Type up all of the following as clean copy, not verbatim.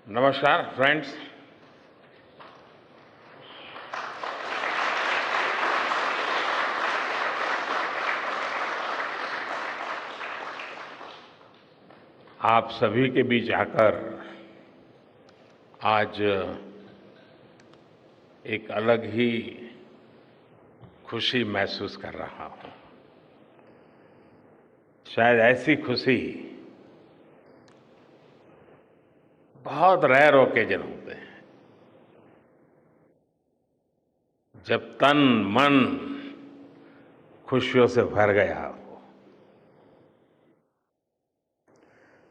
नमस्कार फ्रेंड्स। आप सभी के बीच आकर आज एक अलग ही खुशी महसूस कर रहा हूं। शायद ऐसी खुशी बहुत रेयर ओकेजन होते हैं जब तन मन खुशियों से भर गया हो।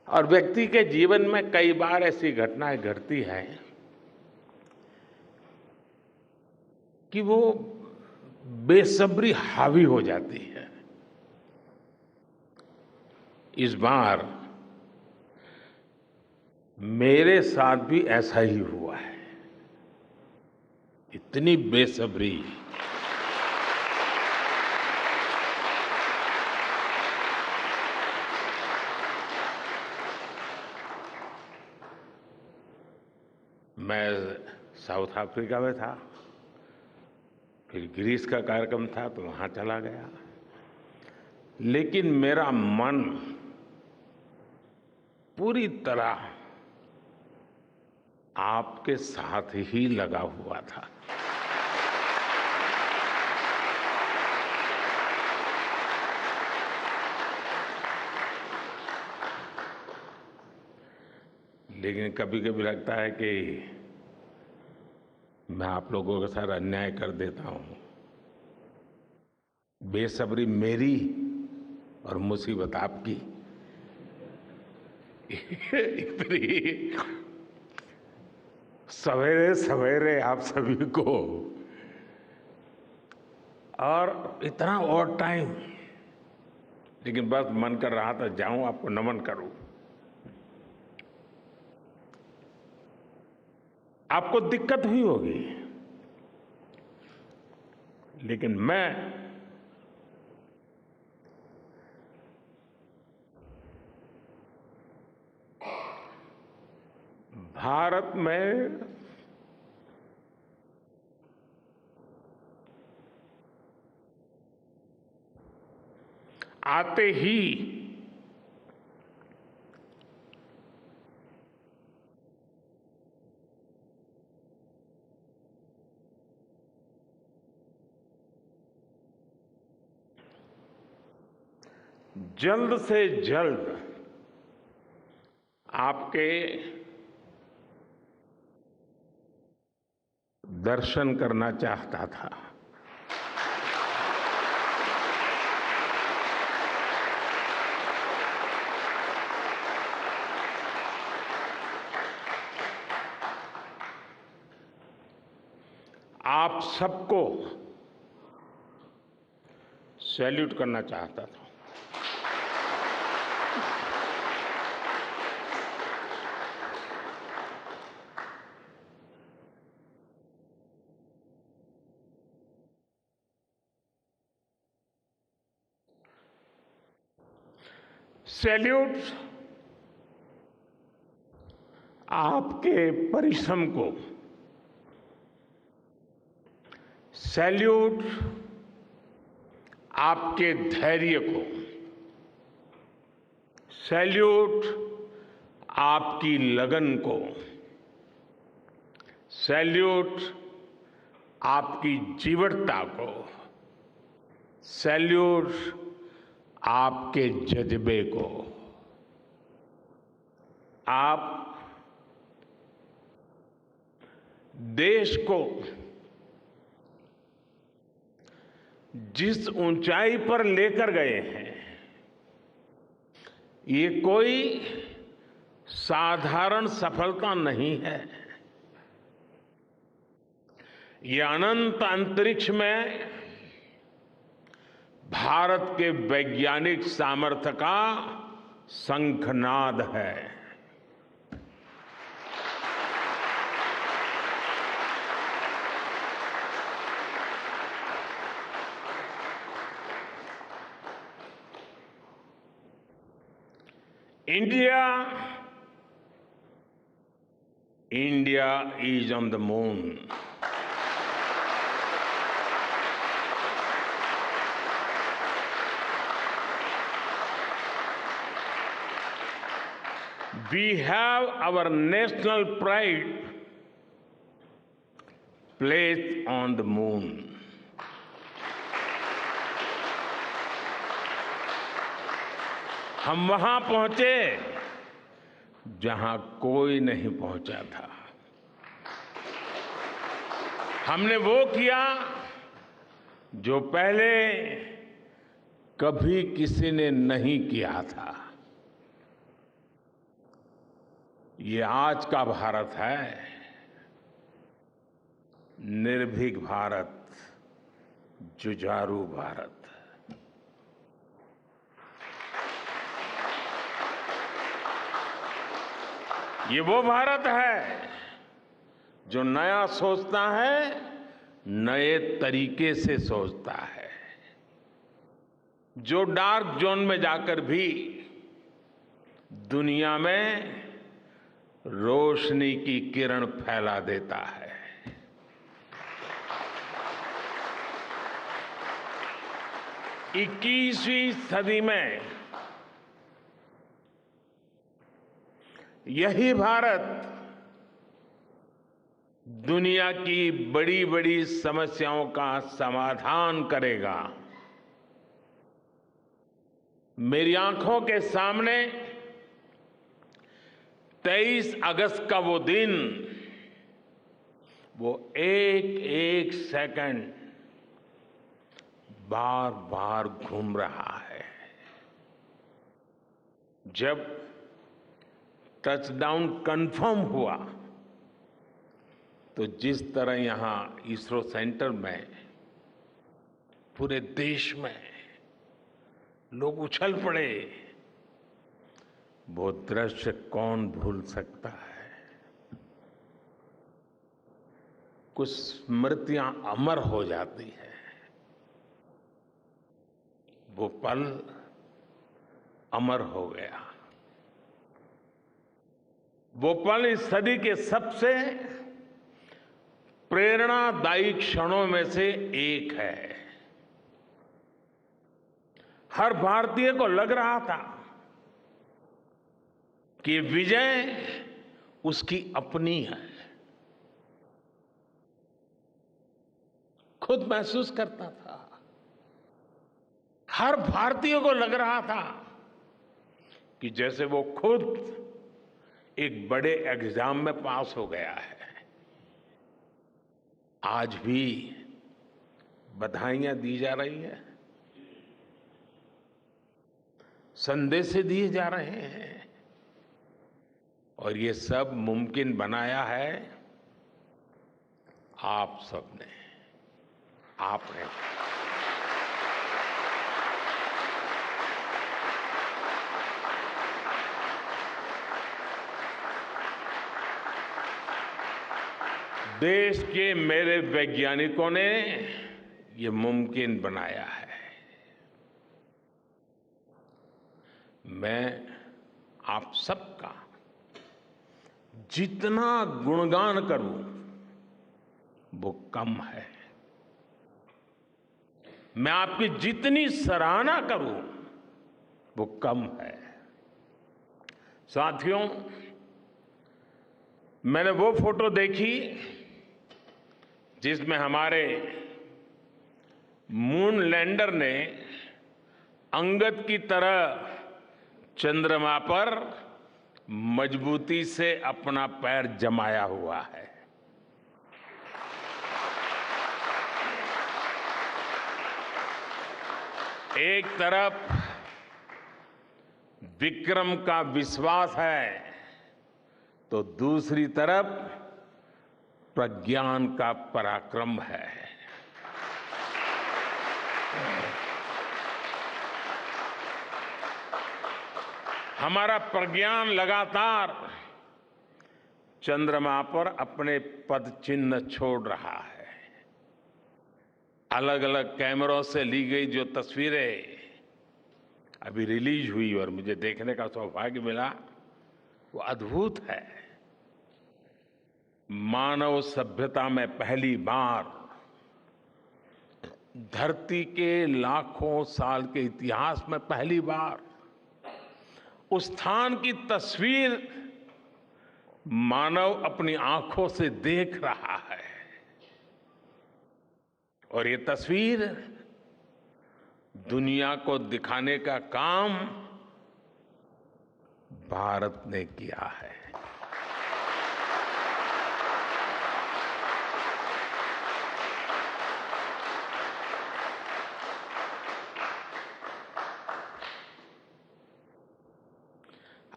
और व्यक्ति के जीवन में कई बार ऐसी घटनाएं घटती हैं कि वो बेसब्री हावी हो जाती है। इस बार मेरे साथ भी ऐसा ही हुआ है। इतनी बेसब्री, मैं साउथ अफ्रीका में था, फिर ग्रीस का कार्यक्रम था तो वहां चला गया, लेकिन मेरा मन पूरी तरह आपके साथ ही लगा हुआ था। लेकिन कभी कभी लगता है कि मैं आप लोगों के साथ अन्याय कर देता हूं। बेसब्री मेरी और मुसीबत आपकी। इतनी सवेरे सवेरे आप सभी को, और इतना और टाइम, लेकिन बस मन कर रहा था जाऊं आपको नमन करूं। आपको दिक्कत हुई होगी, लेकिन मैं भारत में आते ही जल्द से जल्द आपके दर्शन करना चाहता था। आप सबको सैल्यूट करना चाहता था। सैल्यूट आपके परिश्रम को, सैल्यूट आपके धैर्य को, सैल्यूट आपकी लगन को, सैल्यूट आपकी जीवटता को, सैल्यूट आपके जज्बे को। आप देश को जिस ऊंचाई पर लेकर गए हैं, ये कोई साधारण सफलता नहीं है। ये अनंत अंतरिक्ष में भारत के वैज्ञानिक सामर्थ्य का शंखनाद है। India India is on the moon. We have our national pride placed on the moon. हम वहां पहुंचे जहां कोई नहीं पहुंचा था। हमने वो किया जो पहले कभी किसी ने नहीं किया था। ये आज का भारत है, निर्भीक भारत, जुझारू भारत। ये वो भारत है जो नया सोचता है, नए तरीके से सोचता है, जो डार्क जोन में जाकर भी दुनिया में रोशनी की किरण फैला देता है। 21वीं सदी में यही भारत दुनिया की बड़ी बड़ी समस्याओं का समाधान करेगा। मेरी आंखों के सामने 23 अगस्त का वो दिन, वो एक एक सेकंड बार बार घूम रहा है। जब टचडाउन कंफर्म हुआ तो जिस तरह यहां इसरो सेंटर में पूरे देश में लोग उछल पड़े, वो दृश्य कौन भूल सकता है। कुछ स्मृतियां अमर हो जाती है। वो पल अमर हो गया। वो पल इस सदी के सबसे प्रेरणादायी क्षणों में से एक है। हर भारतीय को लग रहा था कि विजय उसकी अपनी है। खुद महसूस करता था। हर भारतीय को लग रहा था कि जैसे वो खुद एक बड़े एग्जाम में पास हो गया है। आज भी बधाइयां दी जा रही है, संदेश दिए जा रहे हैं, और ये सब मुमकिन बनाया है आप सबने, आपने। देश के मेरे वैज्ञानिकों ने ये मुमकिन बनाया है। मैं आप सबका जितना गुणगान करूं वो कम है। मैं आपकी जितनी सराहना करूं वो कम है। साथियों, मैंने वो फोटो देखी जिसमें हमारे मून लैंडर ने अंगद की तरह चंद्रमा पर मजबूती से अपना पैर जमाया हुआ है। एक तरफ विक्रम का विश्वास है तो दूसरी तरफ प्रज्ञान का पराक्रम है। हमारा प्रज्ञान लगातार चंद्रमा पर अपने पद चिन्ह छोड़ रहा है। अलग अलग कैमरों से ली गई जो तस्वीरें अभी रिलीज हुई और मुझे देखने का सौभाग्य मिला, वो अद्भुत है। मानव सभ्यता में पहली बार धरती के लाखों साल के इतिहास में पहली बार उस स्थान की तस्वीर मानव अपनी आंखों से देख रहा है। और ये तस्वीर दुनिया को दिखाने का काम भारत ने किया है।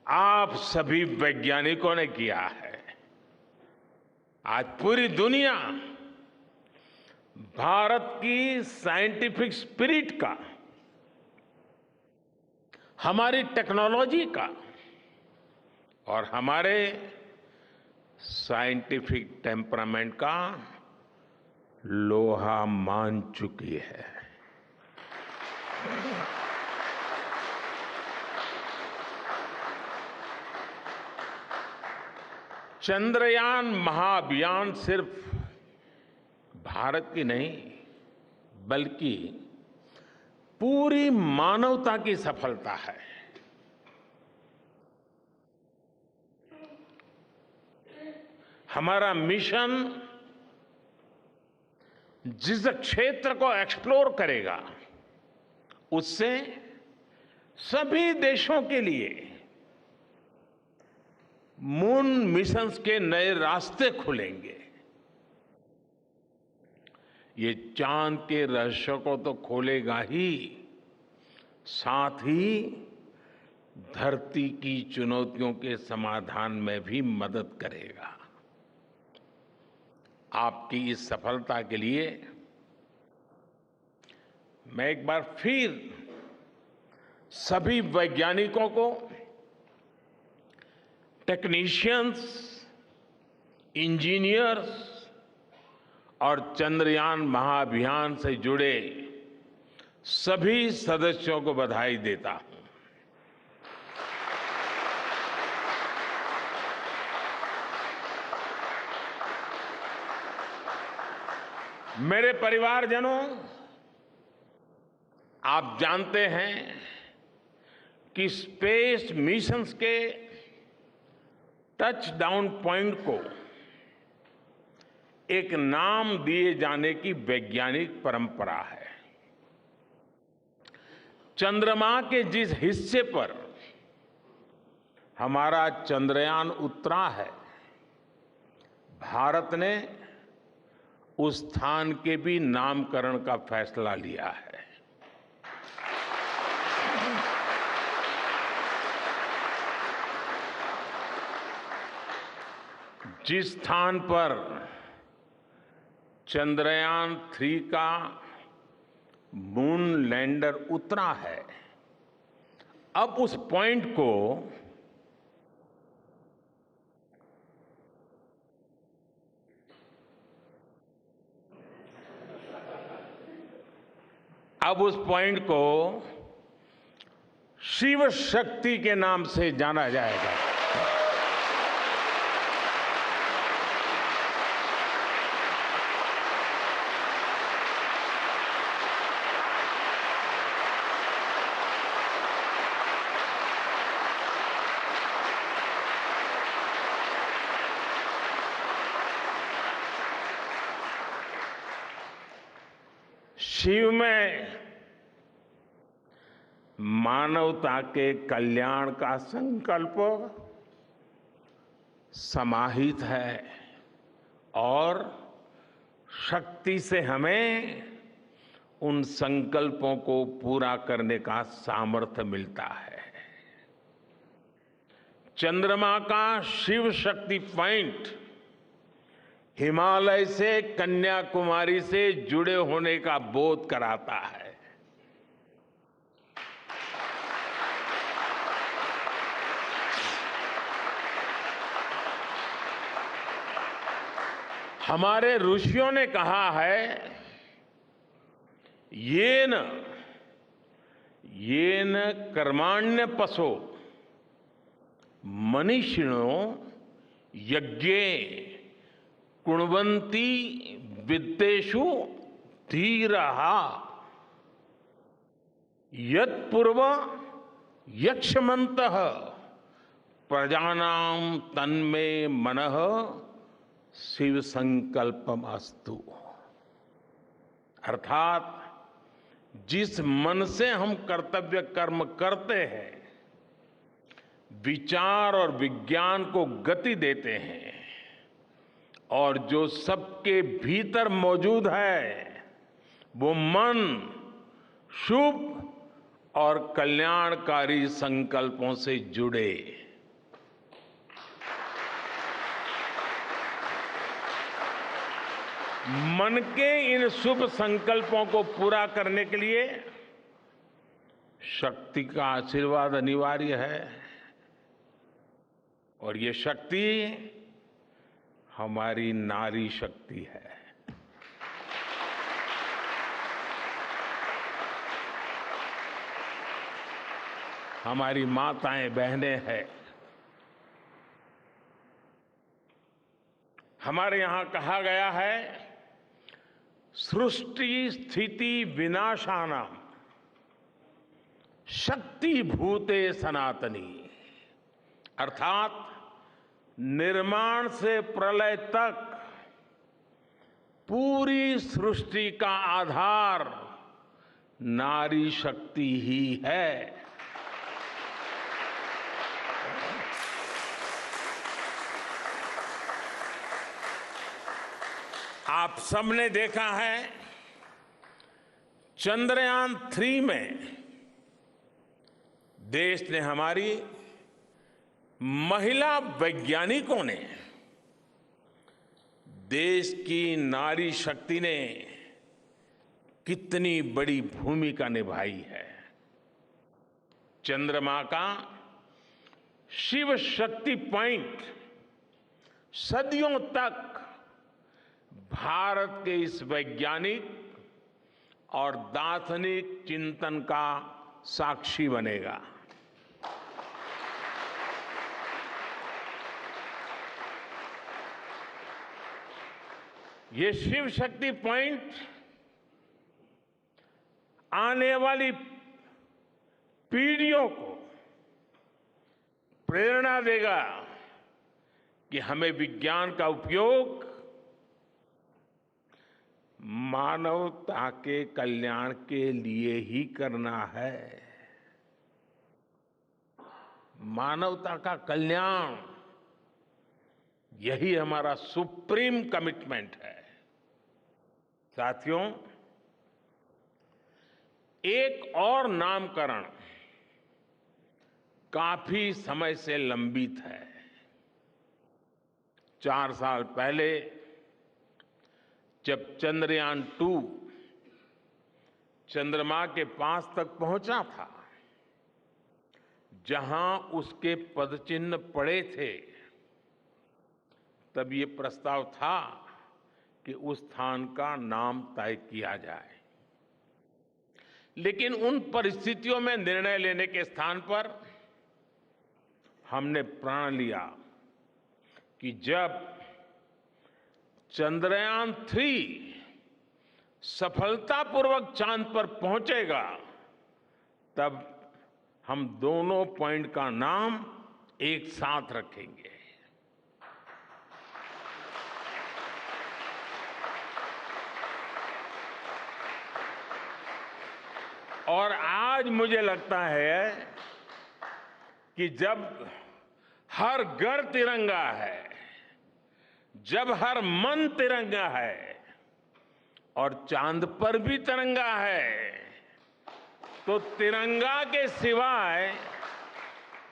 आप सभी वैज्ञानिकों ने किया है। आज पूरी दुनिया भारत की साइंटिफिक स्पिरिट का, हमारी टेक्नोलॉजी का और हमारे साइंटिफिक टेम्परामेंट का लोहा मान चुकी है। चंद्रयान महाअभियान सिर्फ भारत की नहीं बल्कि पूरी मानवता की सफलता है। हमारा मिशन जिस क्षेत्र को एक्सप्लोर करेगा उससे सभी देशों के लिए मून मिशंस के नए रास्ते खुलेंगे। ये चांद के रहस्य को तो खोलेगा ही, साथ ही धरती की चुनौतियों के समाधान में भी मदद करेगा। आपकी इस सफलता के लिए मैं एक बार फिर सभी वैज्ञानिकों को, टेक्नीशियंस, इंजीनियर्स और चंद्रयान महाअभियान से जुड़े सभी सदस्यों को बधाई देता हूं। मेरे परिवारजनों, आप जानते हैं कि स्पेस मिशंस के टच डाउन पॉइंट को एक नाम दिए जाने की वैज्ञानिक परंपरा है। चंद्रमा के जिस हिस्से पर हमारा चंद्रयान उतरा है, भारत ने उस स्थान के भी नामकरण का फैसला लिया है। जिस स्थान पर चंद्रयान 3 का मून लैंडर उतरा है, अब उस पॉइंट को शिव शक्ति के नाम से जाना जाएगा। शिव में मानवता के कल्याण का संकल्प समाहित है और शक्ति से हमें उन संकल्पों को पूरा करने का सामर्थ्य मिलता है। चंद्रमा का शिव शक्ति पॉइंट हिमालय से कन्याकुमारी से जुड़े होने का बोध कराता है। हमारे ऋषियों ने कहा है, येन कर्माण्य पशो मनीषिणो यज्ञे कुण्वन्ति विद्येषु धीरः यत्पूर्व यक्ष्मन्तः प्रजानां तन्मे मनः शिव संकल्पमस्तु। अर्थात जिस मन से हम कर्तव्य कर्म करते हैं, विचार और विज्ञान को गति देते हैं, और जो सबके भीतर मौजूद है, वो मन शुभ और कल्याणकारी संकल्पों से जुड़े। मन के इन शुभ संकल्पों को पूरा करने के लिए शक्ति का आशीर्वाद अनिवार्य है, और ये शक्ति हमारी नारी शक्ति है। हमारी माताएं बहनें हैं। हमारे यहां कहा गया है, सृष्टि स्थिति विनाशानां शक्ति भूते सनातनी। अर्थात निर्माण से प्रलय तक पूरी सृष्टि का आधार नारी शक्ति ही है। आप सबने देखा है, चंद्रयान 3 में देश ने, हमारी महिला वैज्ञानिकों ने, देश की नारी शक्ति ने कितनी बड़ी भूमिका निभाई है। चंद्रमा का शिव शक्ति पॉइंट सदियों तक भारत के इस वैज्ञानिक और दार्शनिक चिंतन का साक्षी बनेगा। ये शिव शक्ति पॉइंट आने वाली पीढ़ियों को प्रेरणा देगा कि हमें विज्ञान का उपयोग मानवता के कल्याण के लिए ही करना है। मानवता का कल्याण, यही हमारा सुप्रीम कमिटमेंट है। साथियों, एक और नामकरण काफी समय से लंबित है। 4 साल पहले जब चंद्रयान 2 चंद्रमा के पास तक पहुंचा था, जहां उसके पदचिन्ह पड़े थे, तब ये प्रस्ताव था कि उस स्थान का नाम तय किया जाए। लेकिन उन परिस्थितियों में निर्णय लेने के स्थान पर हमने प्रण लिया कि जब चंद्रयान 3 सफलतापूर्वक चांद पर पहुंचेगा, तब हम दोनों पॉइंट का नाम एक साथ रखेंगे। और आज मुझे लगता है कि जब हर घर तिरंगा है, जब हर मन तिरंगा है और चांद पर भी तिरंगा है, तो तिरंगा के सिवाय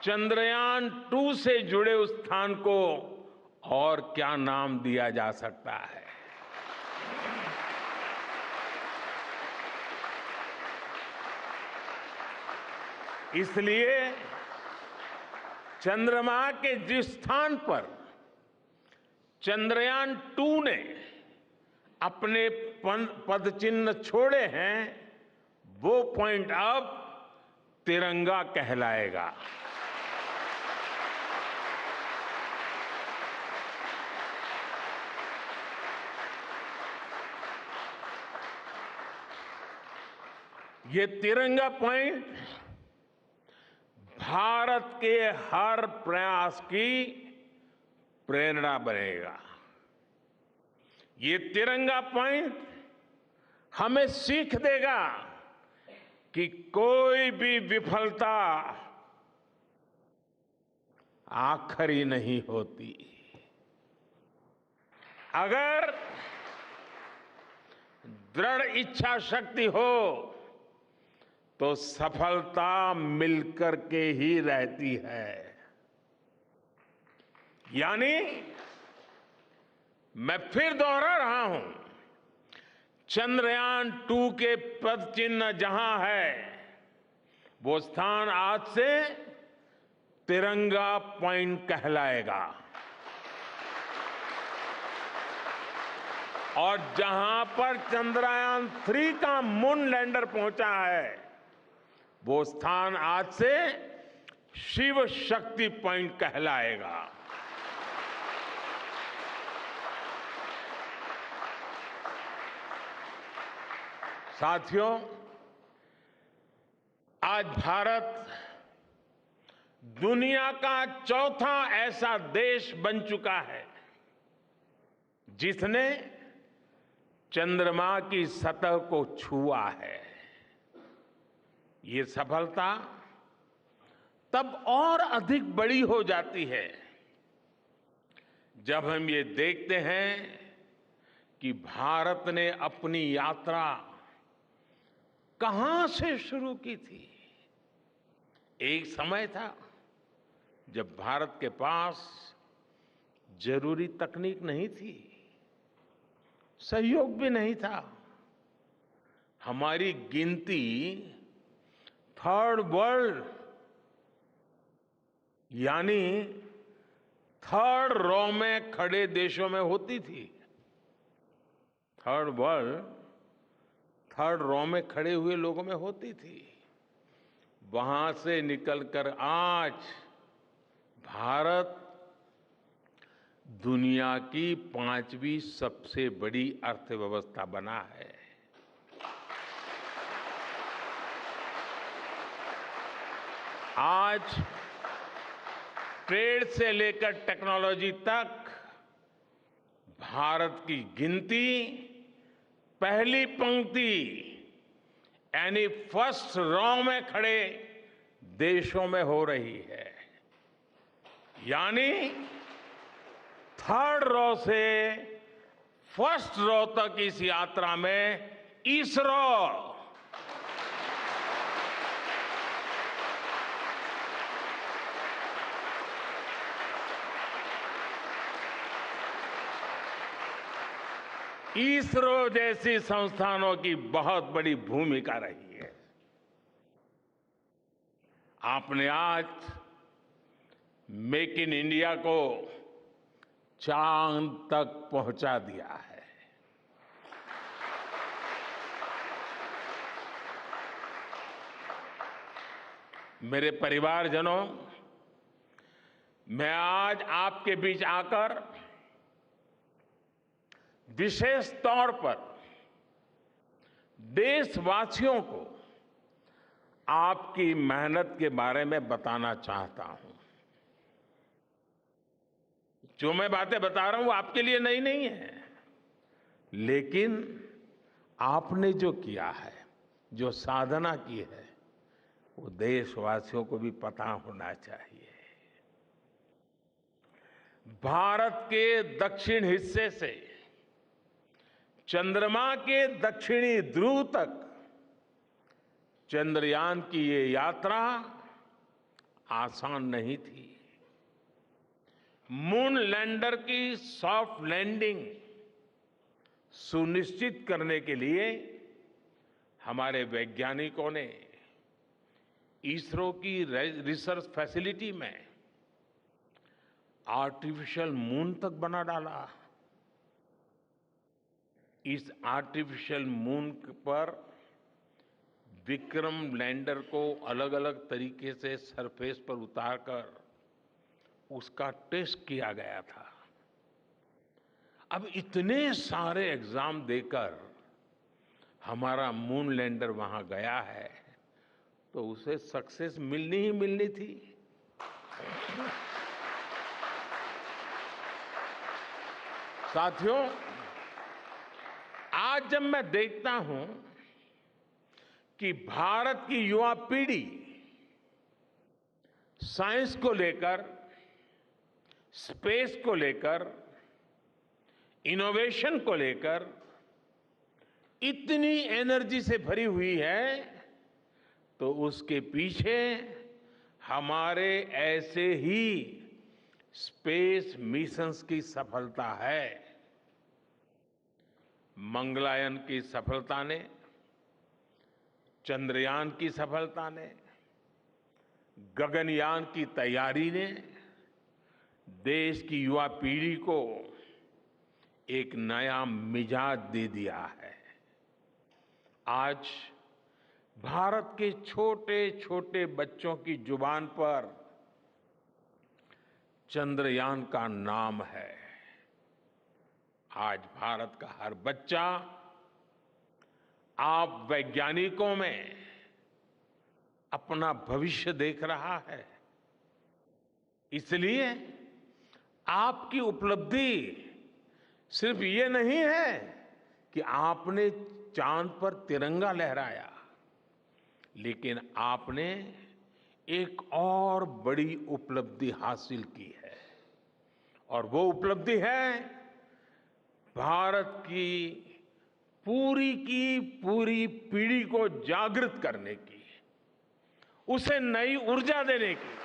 चंद्रयान 2 से जुड़े उस स्थान को और क्या नाम दिया जा सकता है। इसलिए चंद्रमा के जिस स्थान पर चंद्रयान 2 ने अपने पदचिन्ह छोड़े हैं, वो पॉइंट अब तिरंगा कहलाएगा। ये तिरंगा पॉइंट भारत के हर प्रयास की प्रेरणा बनेगा। ये तिरंगा पॉइंट हमें सीख देगा कि कोई भी विफलता आखिरी नहीं होती। अगर दृढ़ इच्छा शक्ति हो तो सफलता मिलकर के ही रहती है। यानी मैं फिर दोहरा रहा हूं, चंद्रयान-2 के पद चिन्ह जहां है, वो स्थान आज से तिरंगा पॉइंट कहलाएगा। और जहां पर चंद्रयान-3 का मून लैंडर पहुंचा है, वो स्थान आज से शिव शक्ति पॉइंट कहलाएगा। साथियों, आज भारत दुनिया का चौथा ऐसा देश बन चुका है जिसने चंद्रमा की सतह को छुआ है। ये सफलता तब और अधिक बड़ी हो जाती है जब हम ये देखते हैं कि भारत ने अपनी यात्रा कहां से शुरू की थी। एक समय था जब भारत के पास जरूरी तकनीक नहीं थी, सहयोग भी नहीं था। हमारी गिनती थर्ड वर्ल्ड यानी थर्ड रो में खड़े देशों में होती थी। थर्ड वर्ल्ड थर्ड रो में खड़े हुए लोगों में होती थी। वहां से निकलकर आज भारत दुनिया की 5वीं सबसे बड़ी अर्थव्यवस्था बना है। आज ट्रेड से लेकर टेक्नोलॉजी तक भारत की गिनती पहली पंक्ति यानी फर्स्ट रो में खड़े देशों में हो रही है। यानी थर्ड रो से फर्स्ट रो तक इस यात्रा में इसरो जैसी संस्थानों की बहुत बड़ी भूमिका रही है। आपने आज मेक इन इंडिया को चांद तक पहुंचा दिया है। मेरे परिवारजनों, मैं आज आपके बीच आकर विशेष तौर पर देशवासियों को आपकी मेहनत के बारे में बताना चाहता हूं। जो मैं बातें बता रहा हूं वो आपके लिए नई नहीं है, लेकिन आपने जो किया है, जो साधना की है, वो देशवासियों को भी पता होना चाहिए। भारत के दक्षिण हिस्से से चंद्रमा के दक्षिणी ध्रुव तक चंद्रयान की ये यात्रा आसान नहीं थी। मून लैंडर की सॉफ्ट लैंडिंग सुनिश्चित करने के लिए हमारे वैज्ञानिकों ने इसरो की रिसर्च फैसिलिटी में आर्टिफिशियल मून तक बना डाला। इस आर्टिफिशियल मून पर विक्रम लैंडर को अलग अलग तरीके से सरफेस पर उतारकर उसका टेस्ट किया गया था। अब इतने सारे एग्जाम देकर हमारा मून लैंडर वहां गया है तो उसे सक्सेस मिलनी ही मिलनी थी। साथियों, आज जब मैं देखता हूं कि भारत की युवा पीढ़ी साइंस को लेकर, स्पेस को लेकर, इनोवेशन को लेकर इतनी एनर्जी से भरी हुई है, तो उसके पीछे हमारे ऐसे ही स्पेस मिशंस की सफलता है। मंगलयान की सफलता ने, चंद्रयान की सफलता ने, गगनयान की तैयारी ने देश की युवा पीढ़ी को एक नया मिजाज दे दिया है। आज भारत के छोटे छोटे बच्चों की जुबान पर चंद्रयान का नाम है। आज भारत का हर बच्चा आप वैज्ञानिकों में अपना भविष्य देख रहा है। इसलिए आपकी उपलब्धि सिर्फ ये नहीं है कि आपने चांद पर तिरंगा लहराया, लेकिन आपने एक और बड़ी उपलब्धि हासिल की है, और वो उपलब्धि है भारत की पूरी पीढ़ी को जागृत करने की, उसे नई ऊर्जा देने की।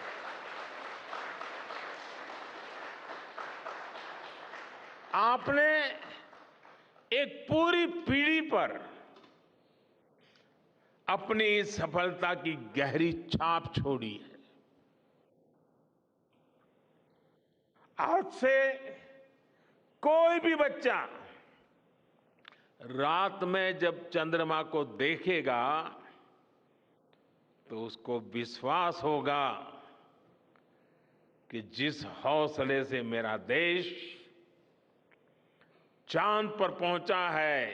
आपने एक पूरी पीढ़ी पर अपनी इस सफलता की गहरी छाप छोड़ी है। आज से कोई भी बच्चा रात में जब चंद्रमा को देखेगा तो उसको विश्वास होगा कि जिस हौसले से मेरा देश चांद पर पहुंचा है,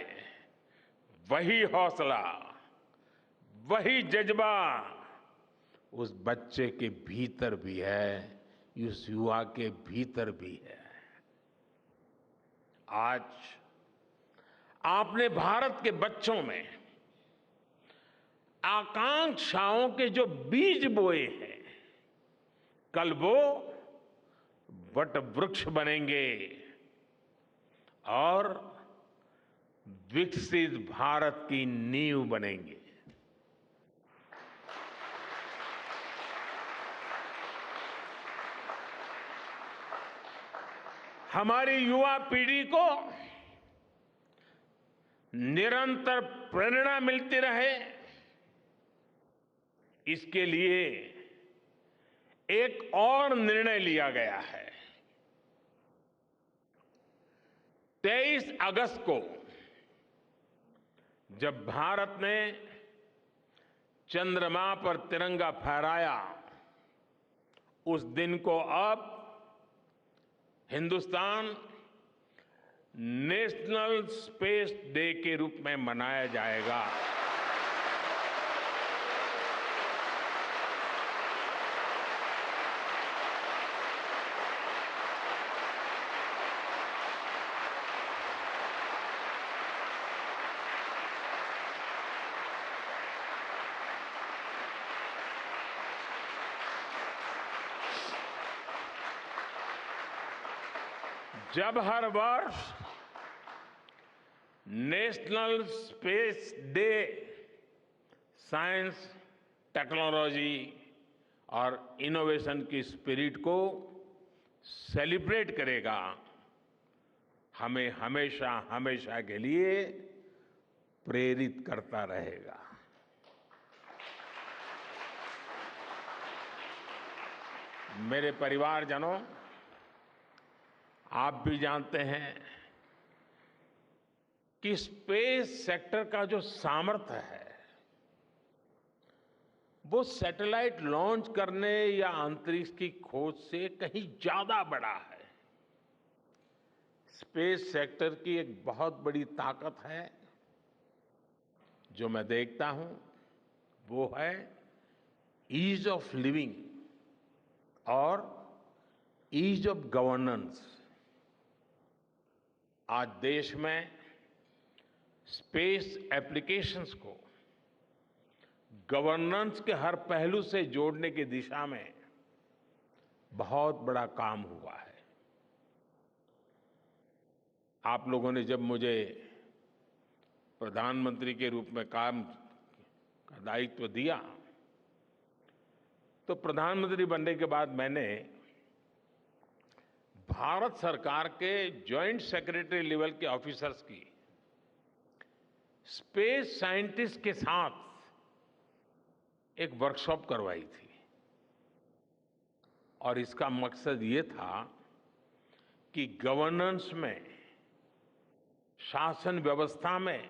वही हौसला, वही जज्बा उस बच्चे के भीतर भी है, उस युवा के भीतर भी है। आज आपने भारत के बच्चों में आकांक्षाओं के जो बीज बोए हैं, कल वो वट वृक्ष बनेंगे और विकसित भारत की नींव बनेंगे। हमारी युवा पीढ़ी को निरंतर प्रेरणा मिलती रहे, इसके लिए एक और निर्णय लिया गया है। 23 अगस्त को जब भारत ने चंद्रमा पर तिरंगा फहराया, उस दिन को अब हिंदुस्तान नेशनल स्पेस डे के रूप में मनाया जाएगा। जब हर वर्ष national space day science, technology और इनोवेशन की स्पिरिट को सेलिब्रेट करेगा, हमें हमेशा हमेशा के लिए प्रेरित करता रहेगा। मेरे परिवारजनों, आप भी जानते हैं कि स्पेस सेक्टर का जो सामर्थ्य है, वो सैटेलाइट लॉन्च करने या अंतरिक्ष की खोज से कहीं ज्यादा बड़ा है। स्पेस सेक्टर की एक बहुत बड़ी ताकत है जो मैं देखता हूं वो है ईज ऑफ लिविंग और ईज ऑफ गवर्नेंस। आज देश में स्पेस एप्लीकेशंस को गवर्नेंस के हर पहलू से जोड़ने की दिशा में बहुत बड़ा काम हुआ है। आप लोगों ने जब मुझे प्रधानमंत्री के रूप में काम का दायित्व दिया तो प्रधानमंत्री बनने के बाद मैंने भारत सरकार के जॉइंट सेक्रेटरी लेवल के ऑफिसर्स की स्पेस साइंटिस्ट के साथ एक वर्कशॉप करवाई थी और इसका मकसद ये था कि गवर्नेंस में, शासन व्यवस्था में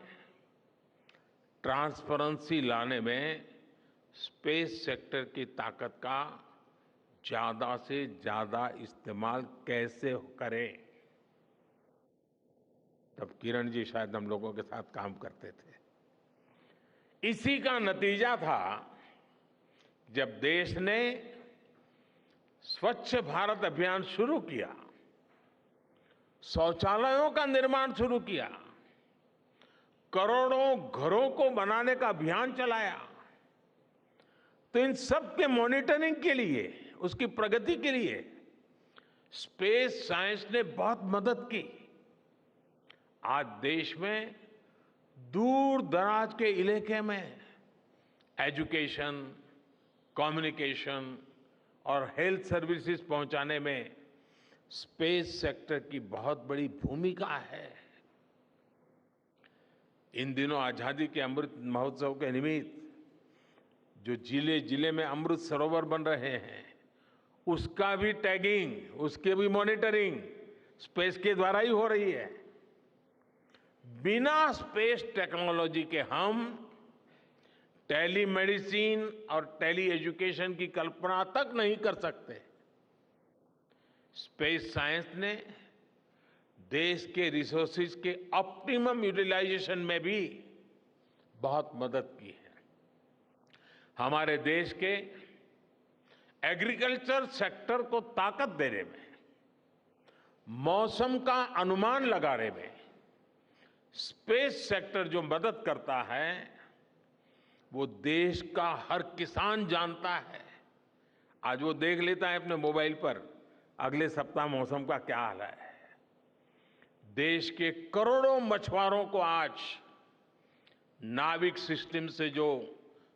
ट्रांसपेरेंसी लाने में स्पेस सेक्टर की ताकत का ज्यादा से ज्यादा इस्तेमाल कैसे करें। तब किरण जी शायद हम लोगों के साथ काम करते थे। इसी का नतीजा था जब देश ने स्वच्छ भारत अभियान शुरू किया, शौचालयों का निर्माण शुरू किया, करोड़ों घरों को बनाने का अभियान चलाया, तो इन सब के मॉनिटरिंग के लिए, उसकी प्रगति के लिए स्पेस साइंस ने बहुत मदद की। आज देश में दूर दराज के इलाके में एजुकेशन, कम्युनिकेशन और हेल्थ सर्विसेज पहुंचाने में स्पेस सेक्टर की बहुत बड़ी भूमिका है। इन दिनों आजादी के अमृत महोत्सव के निमित्त जो जिले जिले में अमृत सरोवर बन रहे हैं, उसका भी टैगिंग, उसकी भी मॉनिटरिंग स्पेस के द्वारा ही हो रही है। बिना स्पेस टेक्नोलॉजी के हम टेलीमेडिसिन और टेली एजुकेशन की कल्पना तक नहीं कर सकते। स्पेस साइंस ने देश के रिसोर्सेज के ऑप्टिमम यूटिलाइजेशन में भी बहुत मदद की है। हमारे देश के एग्रीकल्चर सेक्टर को ताकत देने में, मौसम का अनुमान लगाने में स्पेस सेक्टर जो मदद करता है वो देश का हर किसान जानता है। आज वो देख लेता है अपने मोबाइल पर अगले सप्ताह मौसम का क्या हाल है। देश के करोड़ों मछुआरों को आज नाविक सिस्टम से जो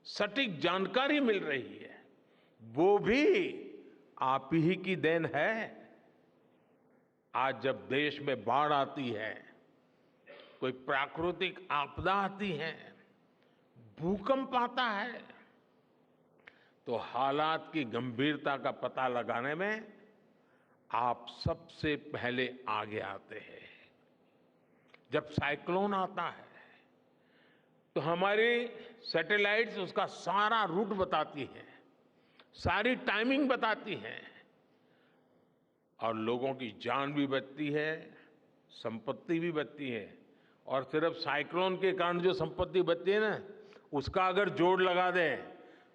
सटीक जानकारी मिल रही है वो भी आप ही की देन है। आज जब देश में बाढ़ आती है, कोई प्राकृतिक आपदा आती है, भूकंप आता है, तो हालात की गंभीरता का पता लगाने में आप सबसे पहले आगे आते हैं। जब साइक्लोन आता है तो हमारी सैटेलाइट्स उसका सारा रूट बताती हैं, सारी टाइमिंग बताती हैं और लोगों की जान भी बचती है, संपत्ति भी बचती है। और सिर्फ साइक्लोन के कारण जो संपत्ति बचती है ना, उसका अगर जोड़ लगा दें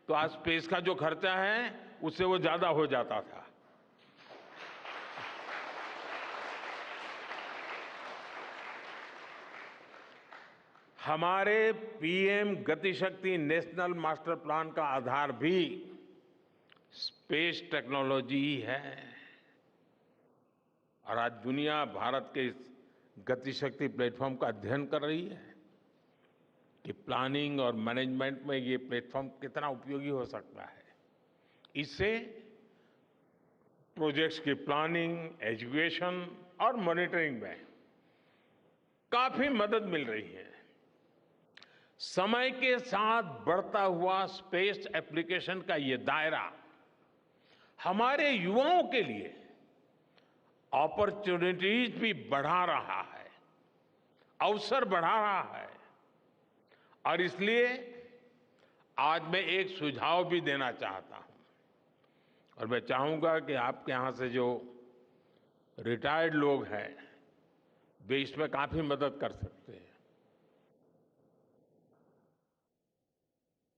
तो आज स्पेस का जो खर्चा है उससे वो ज्यादा हो जाता था। हमारे PM Gatishakti national master plan का आधार भी स्पेस टेक्नोलॉजी ही है। और आज दुनिया भारत के इस गतिशक्ति प्लेटफॉर्म का अध्ययन कर रही है कि प्लानिंग और मैनेजमेंट में ये प्लेटफॉर्म कितना उपयोगी हो सकता है। इससे प्रोजेक्ट्स की प्लानिंग, एजुकेशन और मॉनिटरिंग में काफी मदद मिल रही है। समय के साथ बढ़ता हुआ स्पेस एप्लीकेशन का ये दायरा हमारे युवाओं के लिए अपॉर्चुनिटीज भी बढ़ा रहा है, अवसर बढ़ा रहा है। और इसलिए आज मैं एक सुझाव भी देना चाहता हूं और मैं चाहूंगा कि आपके यहां से जो रिटायर्ड लोग हैं वे इसमें काफी मदद कर सकते हैं।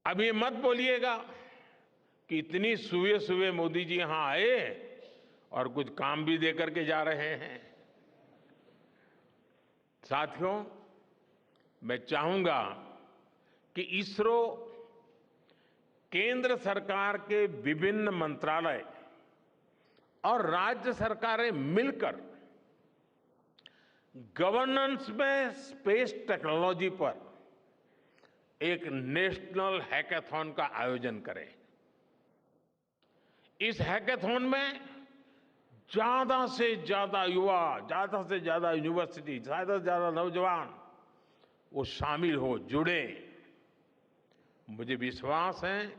अब ये मत बोलिएगा कि इतनी सुबह सुबह मोदी जी यहां आए और कुछ काम भी दे करके जा रहे हैं। साथियों, मैं चाहूंगा कि इसरो, केंद्र सरकार के विभिन्न मंत्रालय और राज्य सरकारें मिलकर गवर्नेंस में स्पेस टेक्नोलॉजी पर एक नेशनल हैकाथॉन का आयोजन करें। इस हैकाथॉन में ज्यादा से ज्यादा युवा, ज्यादा से ज्यादा यूनिवर्सिटी, ज्यादा से ज्यादा नौजवान वो शामिल हो, जुड़े। मुझे विश्वास है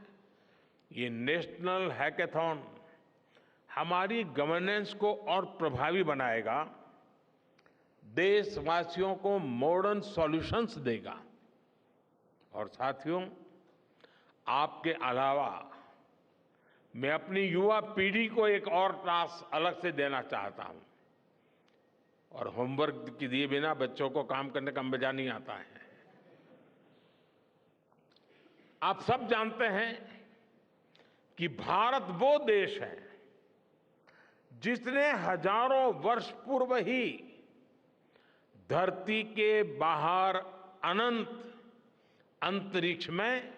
ये नेशनल हैकाथॉन हमारी गवर्नेंस को और प्रभावी बनाएगा, देशवासियों को मॉडर्न सॉल्यूशंस देगा। और साथियों, आपके अलावा मैं अपनी युवा पीढ़ी को एक और टास्क अलग से देना चाहता हूं। और होमवर्क के दिए बिना बच्चों को काम करने का मजा नहीं आता है। आप सब जानते हैं कि भारत वो देश है जिसने हजारों वर्ष पूर्व ही धरती के बाहर अनंत अंतरिक्ष में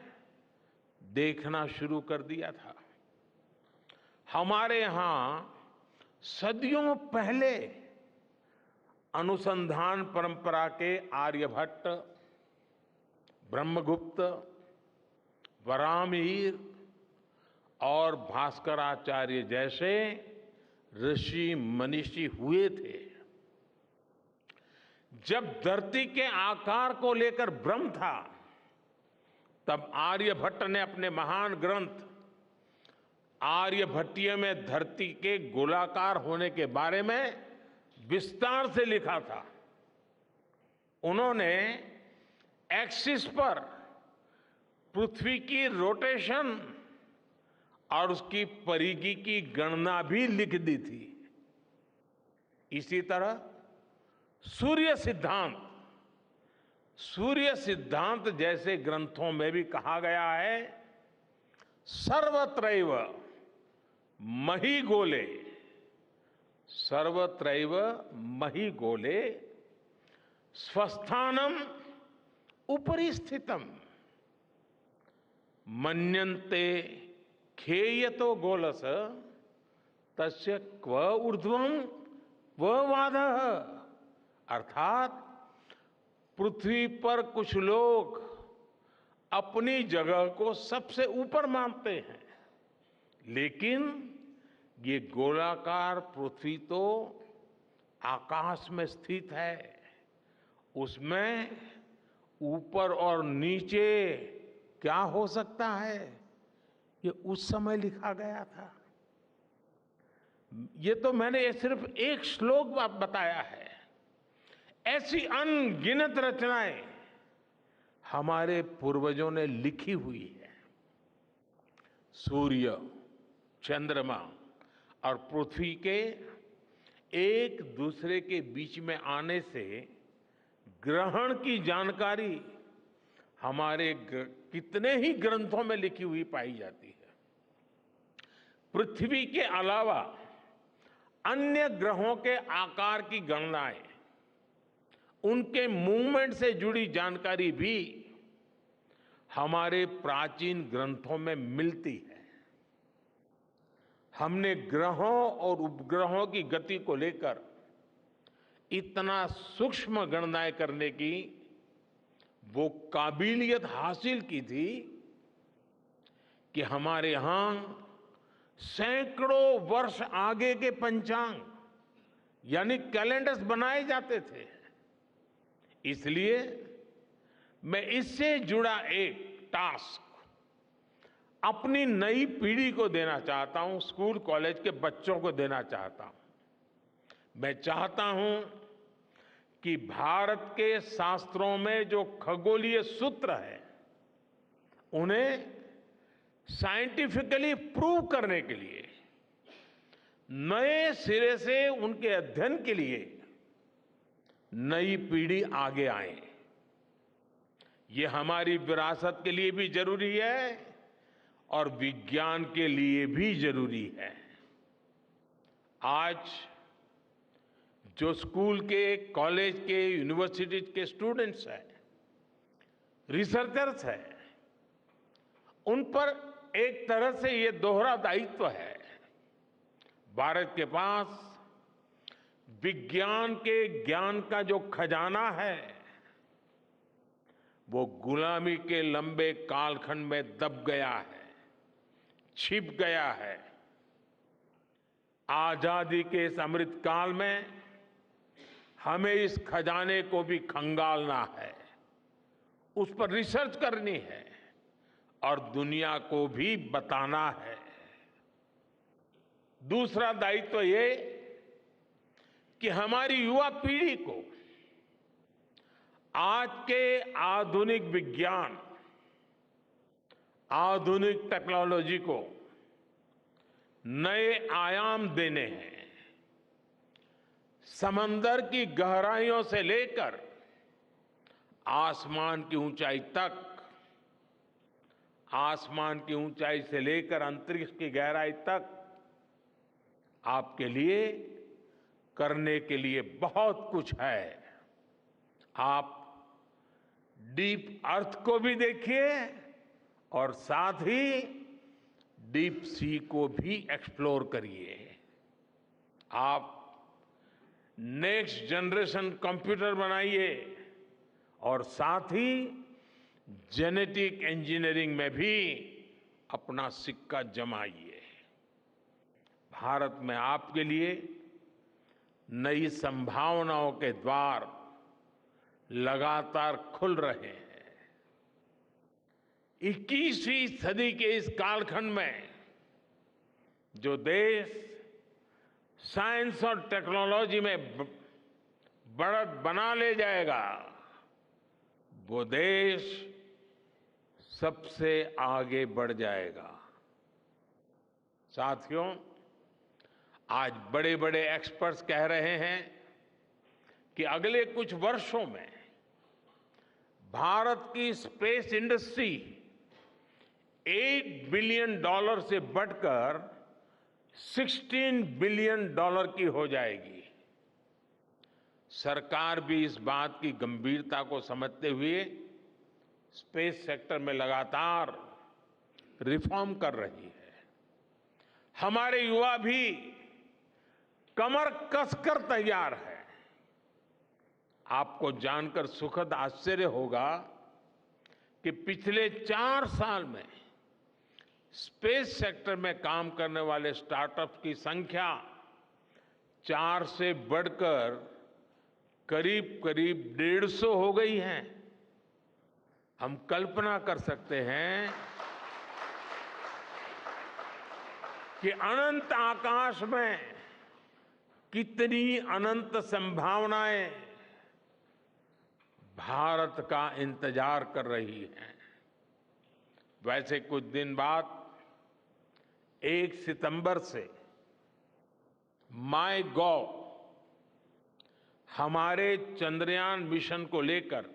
देखना शुरू कर दिया था। हमारे यहां सदियों पहले अनुसंधान परंपरा के आर्यभट्ट, ब्रह्मगुप्त, वराहमिहिर और भास्कराचार्य जैसे ऋषि मनीषी हुए थे। जब धरती के आकार को लेकर भ्रम था, तब आर्यभट्ट ने अपने महान ग्रंथ आर्यभट्टीय में धरती के गोलाकार होने के बारे में विस्तार से लिखा था। उन्होंने एक्सिस पर पृथ्वी की रोटेशन और उसकी परिधि की गणना भी लिख दी थी। इसी तरह सूर्य सिद्धांत जैसे ग्रंथों में भी कहा गया है, सर्वत्रैव महिगोले, सर्वत्रैव महिगोले स्वस्थानम उपरि स्थितम मन्यन्ते खेयतो गोलस तस्य क्व ऊर्ध्वं क्व वादः। अर्थात पृथ्वी पर कुछ लोग अपनी जगह को सबसे ऊपर मानते हैं, लेकिन ये गोलाकार पृथ्वी तो आकाश में स्थित है, उसमें ऊपर और नीचे क्या हो सकता है, ये उस समय लिखा गया था। ये तो मैंने सिर्फ एक श्लोक बताया है। ऐसी अनगिनत रचनाएं हमारे पूर्वजों ने लिखी हुई है। सूर्य, चंद्रमा और पृथ्वी के एक दूसरे के बीच में आने से ग्रहण की जानकारी हमारे कितने ही ग्रंथों में लिखी हुई पाई जाती है। पृथ्वी के अलावा अन्य ग्रहों के आकार की गणनाएं, उनके मूवमेंट से जुड़ी जानकारी भी हमारे प्राचीन ग्रंथों में मिलती है। हमने ग्रहों और उपग्रहों की गति को लेकर इतना सूक्ष्म गणनाएं करने की वो काबिलियत हासिल की थी कि हमारे यहां सैकड़ों वर्ष आगे के पंचांग यानी कैलेंडर्स बनाए जाते थे। इसलिए मैं इससे जुड़ा एक टास्क अपनी नई पीढ़ी को देना चाहता हूं, स्कूल कॉलेज के बच्चों को देना चाहता हूं। मैं चाहता हूं कि भारत के शास्त्रों में जो खगोलीय सूत्र है, उन्हें साइंटिफिकली प्रूव करने के लिए, नए सिरे से उनके अध्ययन के लिए नई पीढ़ी आगे आए। ये हमारी विरासत के लिए भी जरूरी है और विज्ञान के लिए भी जरूरी है। आज जो स्कूल के, कॉलेज के, यूनिवर्सिटी के स्टूडेंट्स हैं, रिसर्चर्स हैं, उन पर एक तरह से ये दोहरा दायित्व है। भारत के पास विज्ञान के ज्ञान का जो खजाना है वो गुलामी के लंबे कालखंड में दब गया है, छिप गया है। आजादी के इस अमृत काल में हमें इस खजाने को भी खंगालना है, उस पर रिसर्च करनी है और दुनिया को भी बताना है। दूसरा दायित्व ये कि हमारी युवा पीढ़ी को आज के आधुनिक विज्ञान, आधुनिक टेक्नोलॉजी को नए आयाम देने हैं। समंदर की गहराइयों से लेकर आसमान की ऊंचाई तक, आसमान की ऊंचाई से लेकर अंतरिक्ष की गहराई तक आपके लिए करने के लिए बहुत कुछ है। आप डीप अर्थ को भी देखिए और साथ ही डीप सी को भी एक्सप्लोर करिए। आप नेक्स्ट जनरेशन कंप्यूटर बनाइए और साथ ही जेनेटिक इंजीनियरिंग में भी अपना सिक्का जमाइए। भारत में आपके लिए नई संभावनाओं के द्वार लगातार खुल रहे हैं। 21वीं सदी के इस कालखंड में जो देश साइंस और टेक्नोलॉजी में बढ़त बना ले जाएगा, वो देश सबसे आगे बढ़ जाएगा। साथियों, आज बड़े बड़े एक्सपर्ट्स कह रहे हैं कि अगले कुछ वर्षों में भारत की स्पेस इंडस्ट्री $8 बिलियन से बढ़कर $16 बिलियन की हो जाएगी। सरकार भी इस बात की गंभीरता को समझते हुए स्पेस सेक्टर में लगातार रिफॉर्म कर रही है। हमारे युवा भी कमर कसकर तैयार है। आपको जानकर सुखद आश्चर्य होगा कि पिछले 4 साल में स्पेस सेक्टर में काम करने वाले स्टार्टअप्स की संख्या 4 से बढ़कर करीब करीब 150 हो गई है। हम कल्पना कर सकते हैं कि अनंत आकाश में कितनी अनंत संभावनाएं भारत का इंतजार कर रही हैं। वैसे कुछ दिन बाद 1 सितंबर से माईगॉव हमारे चंद्रयान मिशन को लेकर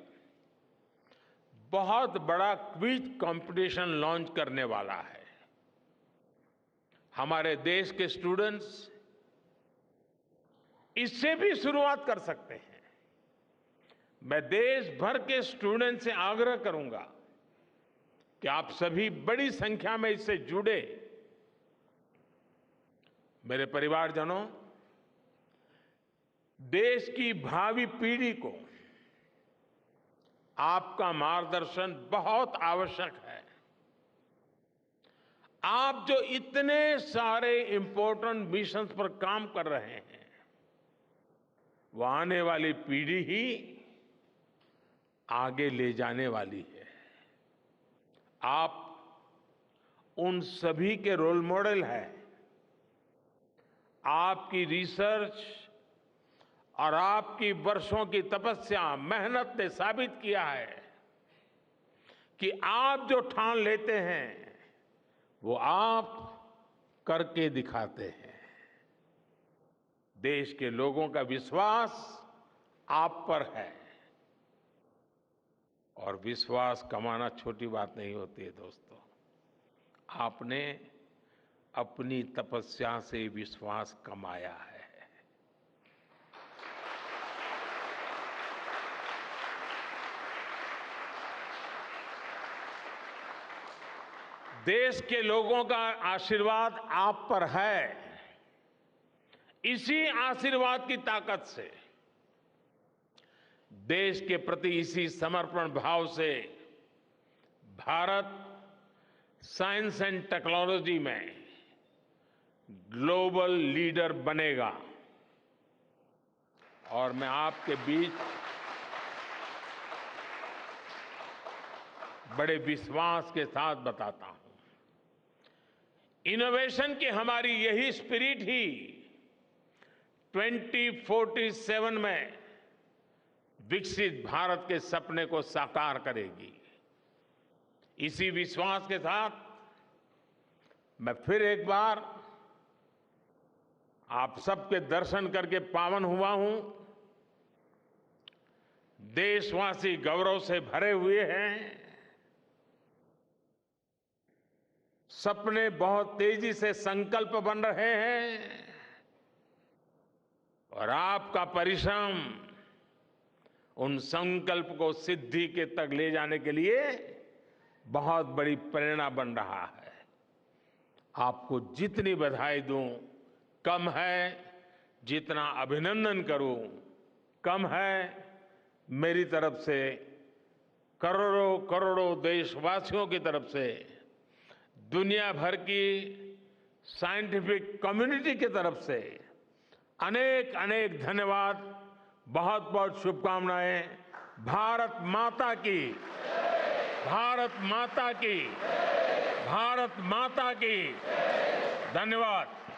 बहुत बड़ा क्विज कंपटीशन लॉन्च करने वाला है। हमारे देश के स्टूडेंट्स इससे भी शुरुआत कर सकते हैं। मैं देश भर के स्टूडेंट से आग्रह करूंगा कि आप सभी बड़ी संख्या में इससे जुड़े। मेरे परिवारजनों, देश की भावी पीढ़ी को आपका मार्गदर्शन बहुत आवश्यक है। आप जो इतने सारे इंपॉर्टेंट मिशंस पर काम कर रहे हैं, वो आने वाली पीढ़ी ही आगे ले जाने वाली है। आप उन सभी के रोल मॉडल हैं। आपकी रिसर्च और आपकी वर्षों की तपस्या, मेहनत ने साबित किया है कि आप जो ठान लेते हैं वो आप करके दिखाते हैं। देश के लोगों का विश्वास आप पर है और विश्वास कमाना छोटी बात नहीं होती है दोस्तों। आपने अपनी तपस्या से विश्वास कमाया है। देश के लोगों का आशीर्वाद आप पर है। इसी आशीर्वाद की ताकत से, देश के प्रति इसी समर्पण भाव से भारत साइंस एंड टेक्नोलॉजी में ग्लोबल लीडर बनेगा। और मैं आपके बीच बड़े विश्वास के साथ बताता हूं, इनोवेशन की हमारी यही स्पिरिट ही 2047 में विकसित भारत के सपने को साकार करेगी। इसी विश्वास के साथ मैं फिर एक बार आप सबके दर्शन करके पावन हुआ हूं। देशवासी गौरव से भरे हुए हैं। सपने बहुत तेजी से संकल्प बन रहे हैं और आपका परिश्रम उन संकल्प को सिद्धि के तक ले जाने के लिए बहुत बड़ी प्रेरणा बन रहा है। आपको जितनी बधाई दूं कम है, जितना अभिनंदन करूं कम है। मेरी तरफ से करोड़ों करोड़ों देशवासियों की तरफ से, दुनिया भर की साइंटिफिक कम्युनिटी की तरफ से अनेक अनेक धन्यवाद, बहुत बहुत शुभकामनाएं। भारत माता की, भारत माता की, भारत माता की। धन्यवाद।